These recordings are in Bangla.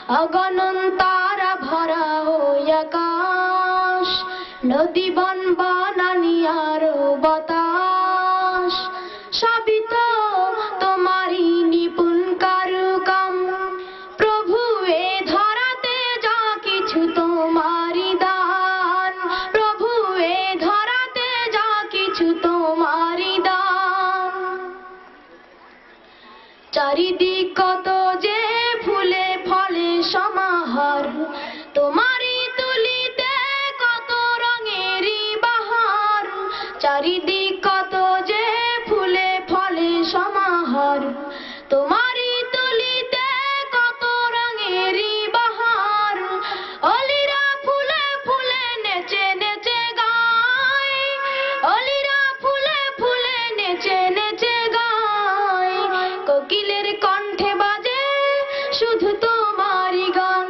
অগণন তারা ভরা ওই আকাশ, নদী বন বনানী আর বাতাস, সবই তো তোমারই নিপুণ কারুকাম। প্রভু এ ধরাতে যা কিছু তোমারই দান, প্রভু এ ধরাতে যা কিছু তোমারই দান। চারিদিক কত যে ফুলে ফলে সমাহার, তোমারই তুলিতে কত রঙেরই বাহার। চারিদিক কত যে ফুলে ফলে সমাহার, তোমারই তুলিতে কত রঙেরই বাহার। অলিরা ফুলে ফুলে নেচে নেচে গায়, অলিরা ফুলে ফুলে নেচে নেচে গায়। কোকিলের কণ্ঠে বাজে শুধু তোমারই গান,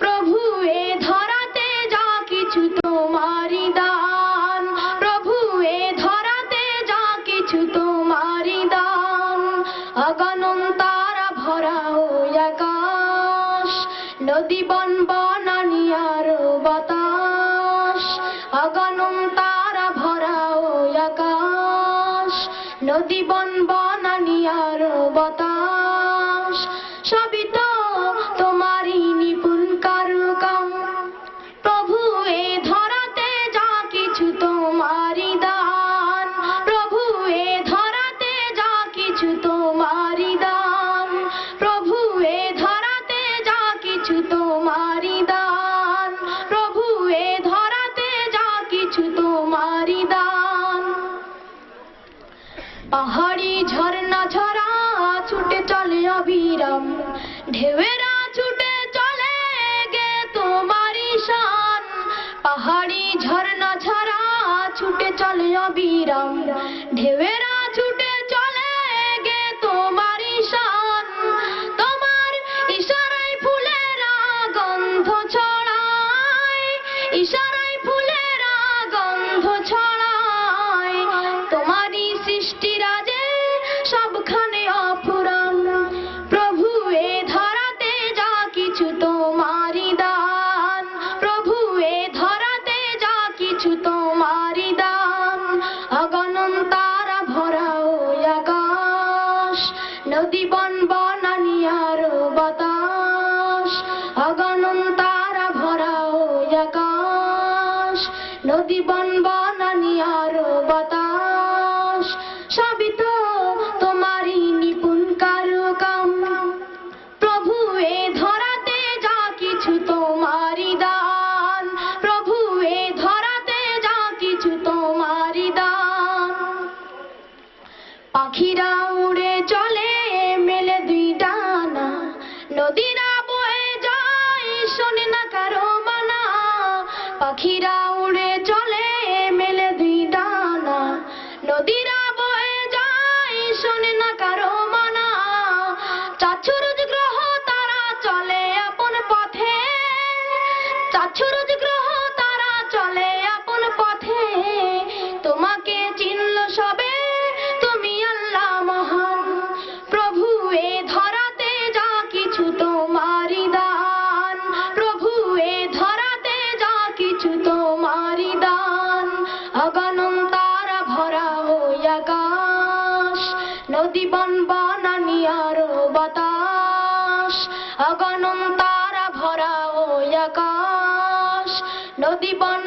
প্রভু এ ধরাতে যা কিছু তোমারই দান, প্রভু এ ধরাতে যা কিছু তোমারই দান। অগণন তারা ভরা ওই আকাশ, নদী বন বনানী আর বাতাস। অগণন তারা ভরা ওই আকাশ, নদী বন বনানী আর বাতাস, সবই তো তোমারই নিপুণ কারুকাম। প্রভু এ ধরাতে যা কিছু তোমারই দান, প্রভু এ ধরাতে যা কিছু তোমারই দান, প্রভু এ ধরাতে যা কিছু তোমারই দান, প্রভু এ ধরাতে যা কিছু তোমারই দান। পাহাড়ি ঝর্ণা ঝরা ছুটে চলে অবিরাম, ঢেউয়েরা ছুটে চলে গে তোমারই শান। পাহাড়ি ঝর্ণা ঝরা ছুটে চলে অবিরাম, ঢেউয়েরা ছুটে চলে গে তোমারই শান। তোমার ইশারায় ফুলেরা গন্ধ ছড়ায়, ইশারায় ফুলেরা গন্ধ ছড়ায়। তোমারই সৃষ্টি রাজে সবখানে অফুরান, প্রভু এ ধরাতে যা কিছু তোমারই দান, প্রভু এ ধরাতে যা কিছু তোমারই দান। অগণন তারা ভরা ওই আকাশ, নদী বন বনানী আর বাতাস। অগণন তারা ভরা ওই আকাশ, নদী বন বনানী আর বাতাস, সবই তো তোমারই নিপুণ কারুকাম। প্রভু এ ধরাতে যা কিছু তোমারই দান, প্রভু এ ধরাতে যা কিছু তোমারই দান। পাখিরা উড়ে চলে মেলে দুই ডানা, নদীরা বয়ে যায় শোনে না কারো মানা। পাখিরা উড়ে চলে মেলে দুই ডানা, নদীরা বয়ে যায় শোনে না কারো মানা। চাঁদসূরজ গ্রহ তারা চলে আপন পথে, চাঁদসূরজ গ্রহ তারা চলে আপন পথে। তোমাকে চিনল সবে, তুমি আল্লাহ মহান। প্রভু এ ধরাতে যা কিছু তোমারই দান, প্রভু এ ধরাতে যা কিছু তোমারই দান। অগণন তারা ভরা ওই আকাশ, নদী বন বনানী আর বাতাস। অগণন তারা ভরা ওই আকাশ, নদী বন